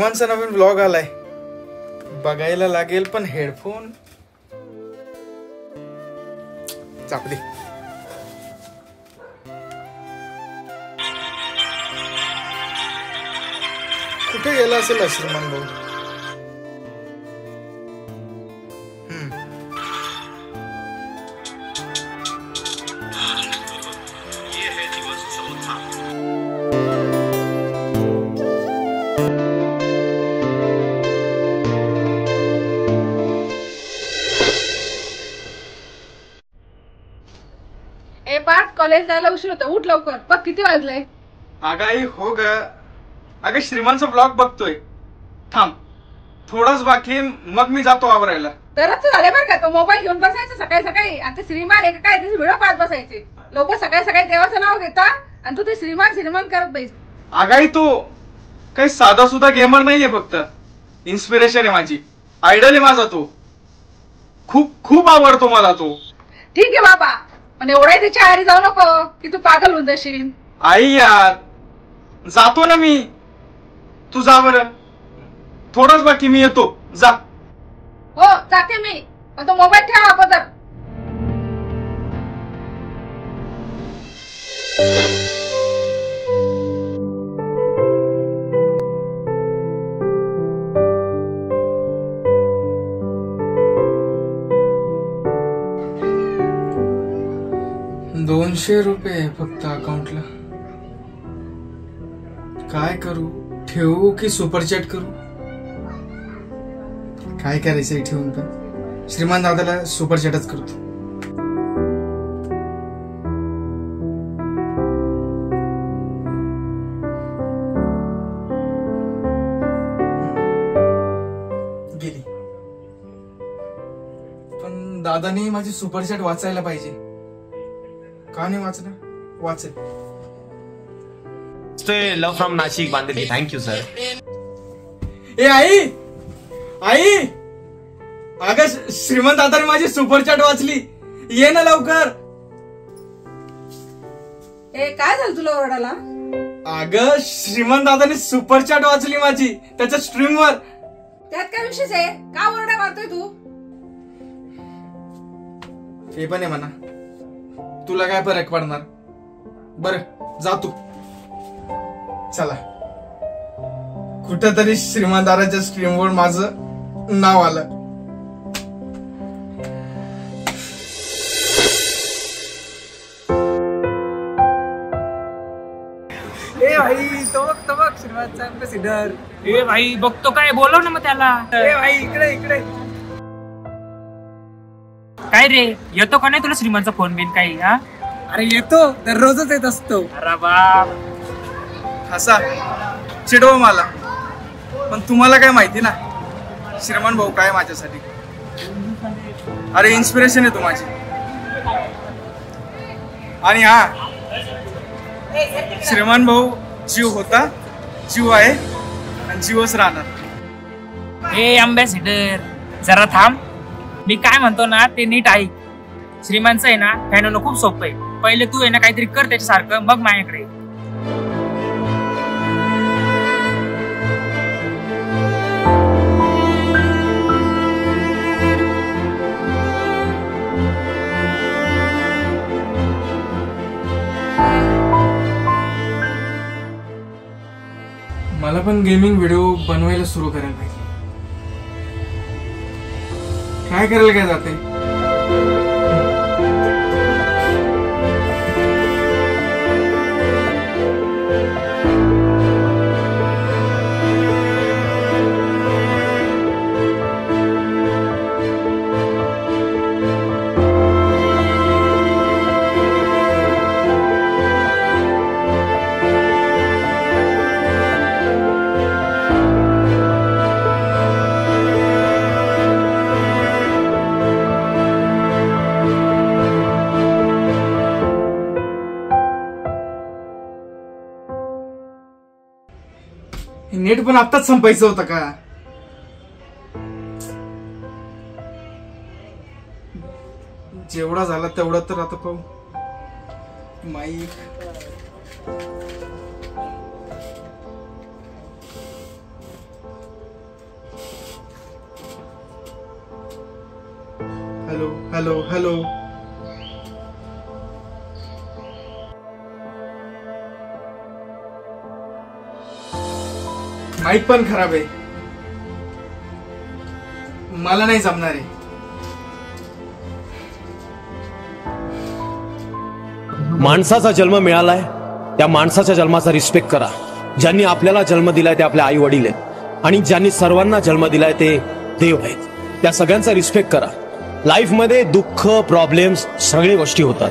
श्रीमानचा नवीन vlog आलाय, बघायला लागेल. पण हेडफोन चापली. कुठे गेला असेल श्रीमान भाऊ? कॉलेज जायला उशीर होता, उठ लवकर. बघ किती वाजले. अगाई हो ग. अगं श्रीमानचा ब्लॉग बघतोय. थांब, थोडंच बाकी, मग मी जातो आवरायला. तरच झाले बरं का. तो मोबाईल घेऊन बसायचं सकाळी सकाळी आणि ते श्रीमान एक काय त्याची व्हिडिओ पाहत बसायचे. लोक सकाळी सकाळी देवाचं नाव घेता आणि तू ते श्रीमान श्रीमान करत बैस. अगाई तो काही साधा सुद्धा गेमर नाहीये, फक्त इन्स्पिरेशन आहे माझी, आयडल आहे माझा तो. खूप खूप आवडतो मला तो. ठीक आहे बाबा, पण एवढाही त्याच्या आहारी जाऊ नको की तू पागल होऊन जाशील. आई यार, जातो ना मी. तू जा बरं, थोडंच बाकी, मी येतो. जा. हो जाते मी, पण तो मोबाईल ठेवा अगोदर. ₹200 फक्त अकाउंटला. काय करू, ठेवू की सुपरचॅट करू? काय करायचंय ठेवून, पण श्रीमान दादाला सुपरचॅटच करतो. गेली. पण दादाने माझी सुपरचॅट वाचायला पाहिजे. का नाही वाचना? वाचेल. लव फ्रॉम नाशिक बांधली. Thank you sir. ए आई, आई, अगं श्रीमंत दादाने माझी सुपरचॅट वाचली. ये ना लवकर. ए काय झालं तुला ओरडायला? अगं श्रीमंत दादाने सुपरचॅट वाचली माझी त्याच्या स्ट्रीमवर. त्यात काय विशेष आहे? का ओरडा मारतोय तू? हे पण आहे म्हणा, तुला काय फरक पडणार. बर जा तू. चला, कुठेतरी श्रीमंताराच्या स्ट्रीमवर माझं नाव आलं. ए भाई, तो बघ श्रीमंतचा अँबॅसिडर. ए भाई बघतो काय, बोलव ना मग त्याला. ए भाई इकडे इकडे. काय रे, येतो का नाही तुला श्रीमंतचा फोन बिन काही? हा, अरे येतो, दररोजच येत असतो. अरे बाप. हसा, चिडव मला, पण तुम्हाला काय माहिती ना श्रीमान भाऊ काय माझ्यासाठी. अरे इन्स्पिरेशन आहे तू माझी. आणि हा श्रीमान भाऊ जीव होता, जीव आहे आणि जीवच राहणार. ए अँबॅसिडर, जरा थांब. मी काय म्हणतो ना ते नीट ऐक. श्रीमानचं आहे ना फॅन होणं खूप सोपं आहे. पहिले तू आहे ना काहीतरी कर त्याच्यासारखं, मग माझ्याकडे. मला पण गेमिंग व्हिडिओ बनवायला सुरू करायला पाहिजे. काय करायला काय जाते. नेट पण आत्ताच संपायचं होतं का? जेवढा झाला तेवढा तर आता पाहू. Mic hello hello hello. Mic पण खराब आहे. मला नाही जमणार आहे. माणसाचा जन्म मिळालाय, त्या माणसाच्या जन्माचा रिस्पेक्ट करा. ज्यांनी आपल्याला जन्म दिलाय ते आपले आई वडील आहेत आणि ज्यांनी सर्वांना जन्म दिलाय ते देव आहेत. त्या सगळ्यांचा रिस्पेक्ट करा. लाईफमध्ये दुःख, प्रॉब्लेम्स सगळ्या गोष्टी होतात,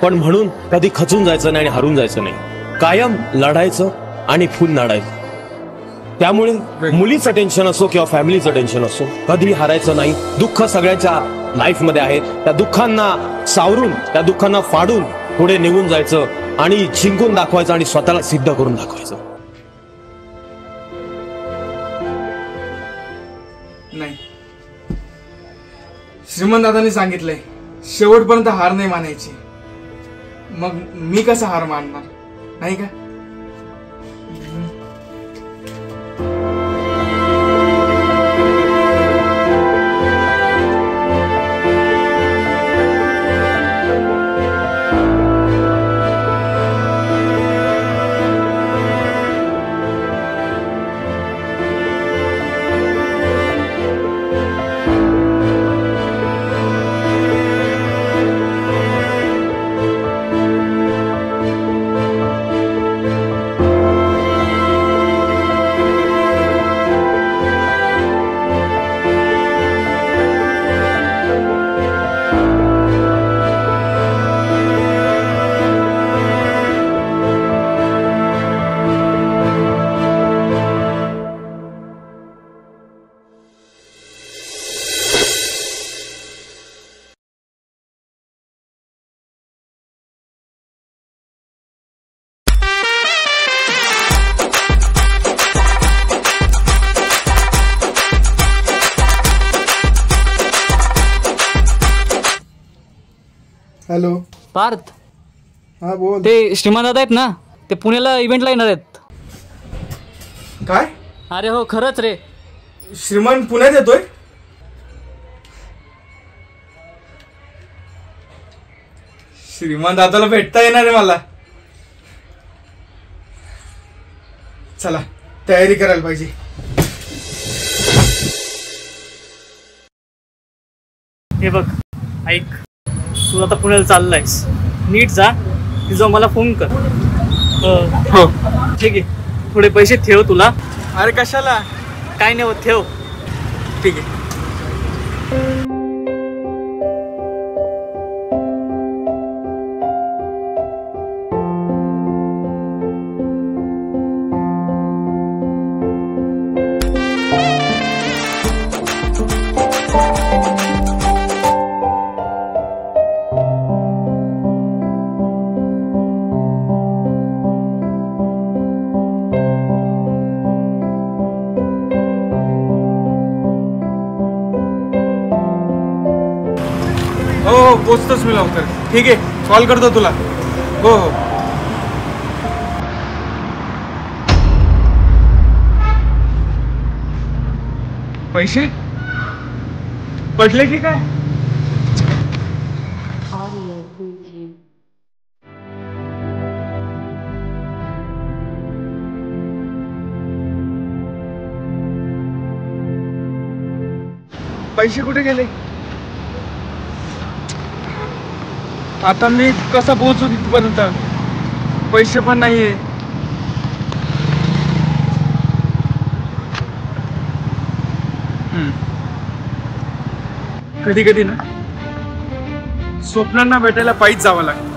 पण म्हणून कधी खचून जायचं नाही आणि हरून जायचं नाही. कायम लढायचं आणि फुल लढायचं. त्यामुळे मुलीचं टेन्शन असो किंवा फॅमिलीचं टेन्शन असो, कधी हारायचं नाही. दुःख सगळ्यांच्या लाईफमध्ये आहे. त्या दुःखांना सावरून, त्या दुःखांना फाडून पुढे निघून जायचं आणि जिंकून दाखवायचं आणि स्वतःला सिद्ध करून दाखवायचं. नाही, श्रीमंत दादांनी सांगितलंय शेवटपर्यंत हार नाही मानायची. मग मी कसा हार मानणार, नाही का? हॅलो पार्थ, हा बोल. ते श्रीमान दादा आहेत ना, ते पुण्याला इव्हेंटला येणार आहेत. काय? अरे हो, खरंच रे. श्रीमान पुण्यात येतोय? श्रीमान दादाला भेटता येणार आहे मला. चला तयारी करायला पाहिजे. हे बघ, ऐक, तू आता पुण्याला चाललायस, नीट जा. तिचा मला फोन कर. हो ठीक आहे. थोडे पैसे ठेव तुला. अरे कशाला? काय नाही होत, ठेव. ठीक आहे. हो पोचतोच मी लवकर. ठीक आहे, कॉल करतो तुला. हो हो. पैसे पडले की काय? पैसे कुठे गेले? आता मी कसा पोहोचू तिथपर्यंत? पैसे पण नाहीये. कधी कधी ना स्वप्नांना भेटायला पायीच जावं लागतं.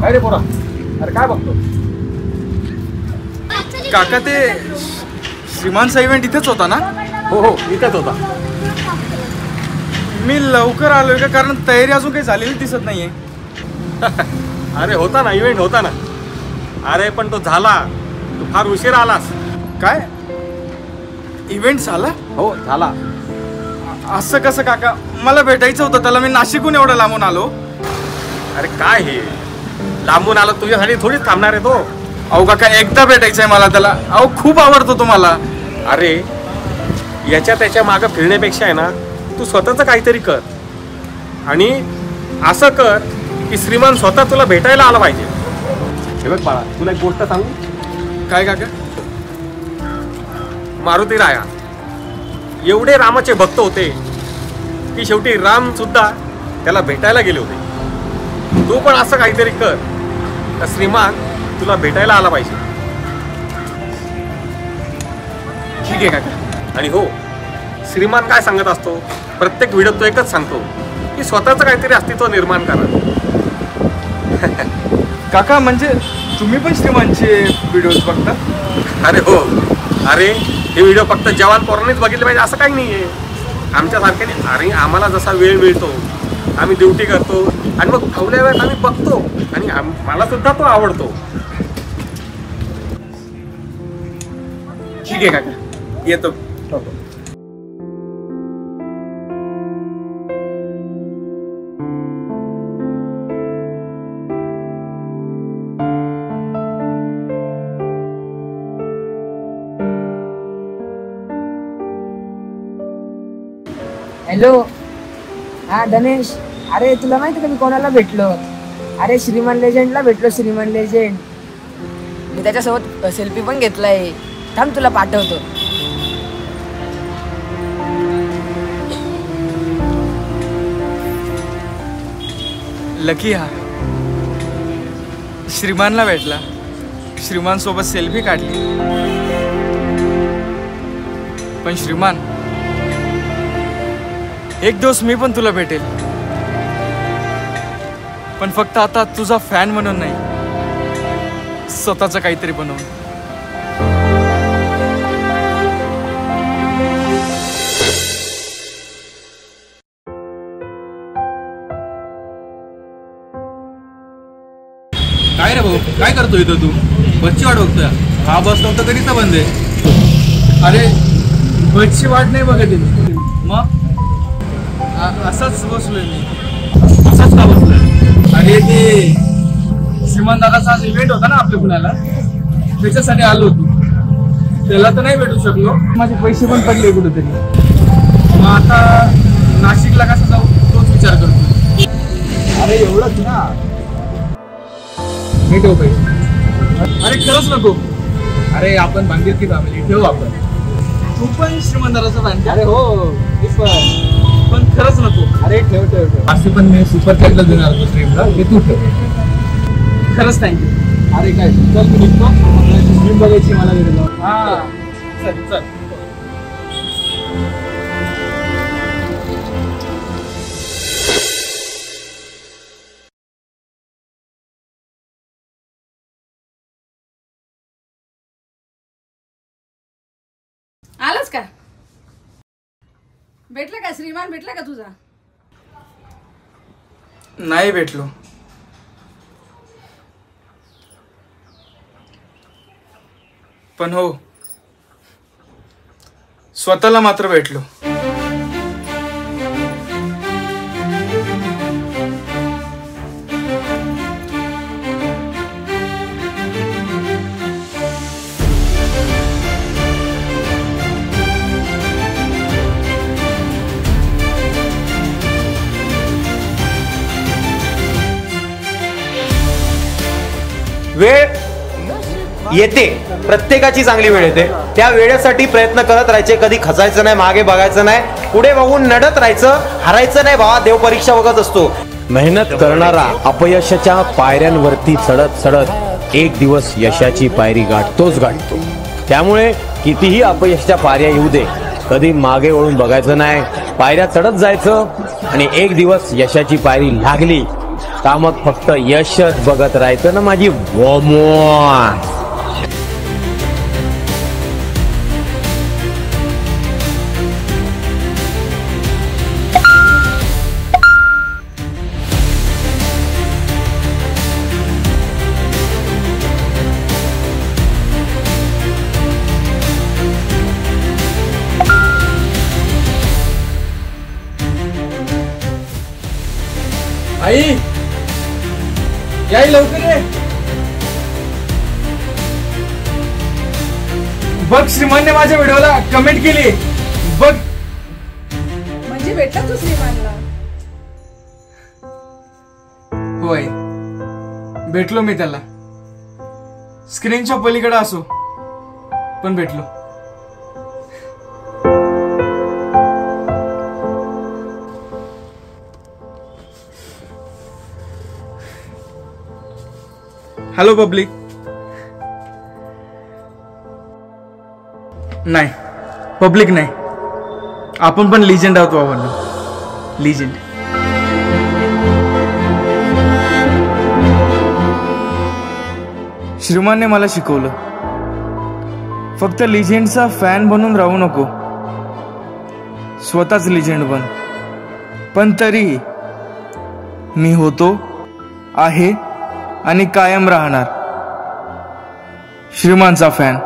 काय रे पोरा, अरे काय बघतो? काका ते श्रीमानचा इव्हेंट इथेच होता ना? हो हो, इथेच होता. मी लवकर आलोय का? कारण तयारी अजून काही झालेली दिसत नाहीये. अरे होता ना, इव्हेंट होता ना. अरे पण तो झाला, तू फार उशीर आलास. काय इव्हेंट झाला? हो झाला. असं कसं काका? मला भेटायचं होतं त्याला, मी नाशिकहून एवढं लांबून आलो. अरे काय हे, लांबून आला तुझ्यासाठी थोडीच थांबणार आहे तो. अहो काका, एकदा भेटायचंय मला त्याला. अहो खूप आवडतो तुम्हाला. अरे याच्या त्याच्या मागं फिरण्यापेक्षा आहे ना, तू स्वतःच काहीतरी कर. आणि असं कर की श्रीमान स्वतः तुला भेटायला आला पाहिजे. हे बघ बाळा, तुला एक गोष्ट सांगू. काय काका? मारुती राया एवढे रामाचे भक्त होते की शेवटी राम सुद्धा त्याला भेटायला गेले होते. तू पण असं काहीतरी कर तर श्रीमान तुला भेटायला आला पाहिजे. ठीक आहे काका. आणि हो, श्रीमान काय सांगत असतो, प्रत्येक व्हिडिओत तो एकच सांगतो की स्वतःचं काहीतरी अस्तित्व निर्माण करा. काका म्हणजे तुम्ही पण श्रीमानचे व्हिडिओज बघता? अरे हो, अरे हे व्हिडिओ फक्त जवान पोरांनीच बघितले पाहिजे असं काही नाही आहे. आमच्यासारख्याने अरे आम्हाला जसा वेळ मिळतो आम्ही ड्युटी करतो आणि मग फावल्या वेळात आम्ही बघतो आणि मला सुद्धा तो आवडतो. ठीक आहे काका, येतो. हॅलो, हा गणेश. अरे तुला माहिती का मी कोणाला भेटलो? अरे श्रीमान लेजेंडला भेटलो. श्रीमान लेजेंड, मी त्याच्यासोबत सेल्फी पण घेतलाय. थांब तुला पाठवतो. लकी हा श्रीमानला भेटला, श्रीमान सोबत सेल्फी काढली. पण श्रीमान, एक दिवस मी पण तुला भेटेल, पण फक्त आता तुझा फॅन म्हणून नाही, स्वतःचं काहीतरी बनवून. काय रे भाऊ, काय करतोय इथं तू? बसची वाट बघतोय? हा बस नव्हता तरीच बंद आहे. अरे बसची वाट नाही बघत मी, मग असाच बसलोय मी. असाच का बसलाय? अरे ते श्रीमान दादाचा आज इव्हेंट होता ना आपल्या पुण्याला, त्याच्यासाठी आलो होतो. त्याला तर नाही भेटू शकलो, माझे पैसे पण पडले कुठेतरी. मग आता नाशिकला कसं जाऊ तोच विचार करतो. अरे एवढंच ना, मी ठेव पैसे. अरे खरंच नको. अरे आपण बांधिलकी फॅमिली ठेवू आपण. तू पण श्रीमान दादाचा फॅन? अरे हो, मी पण खरंच नको. अरे ठेव ठेव ठेव. असे पण मी सुपर चॅटला देणार होतो स्ट्रीमला, हे तू ठेव. खरंच थँक्यू. अरे काय, चल तू निघतो, स्ट्रीम बघायची मला गेलेलो. हा चल चल. आलाच का? भेटला का श्रीमान? भेटला का तुझा? नाही भेटलो. पण हो, स्वतःला मात्र भेटलो. वेळ येते, प्रत्येकाची चांगली वेळ येते. त्या वेळेसाठी प्रयत्न करत राहायचे, कधी खचायचं नाही, मागे बघायचं नाही, पुढे बघून नडत राहायचं. हरायचं नाही भावा, देव परीक्षा बघत असतो. मेहनत करणारा अपयशाच्या पायऱ्यांवरती चढत चढत एक दिवस यशाची पायरी गाठतोच गाठतो. त्यामुळे कितीही अपयशाच्या पायऱ्या येऊ दे, कधी मागे वळून बघायचं नाही, पायऱ्या चढत जायचं. आणि एक दिवस यशाची पायरी लागली का मग फक्त यशच बघत राहायचं ना माझी वॉमॉन. आई याई लवकर ये. बघ श्रीमानने माझ्या व्हिडिओला कमेंट केली. बघ म्हणजे भेटला तू श्रीमानला? होय भेटलो मी त्याला. स्क्रीनच्या पलीकडे असो पण भेटलो. Hello public. नाही पब्लिक नाही, आपण पण लिजेंड आहोत बाबांना. लिजेंड. श्रीमानने मला शिकवलं फक्त लिजेंडचा फॅन बनून राहू नको, स्वतःच लिजेंड बन. पण तरीही मी होतो, आहे आणि कायम राहणार श्रीमानचा फॅन.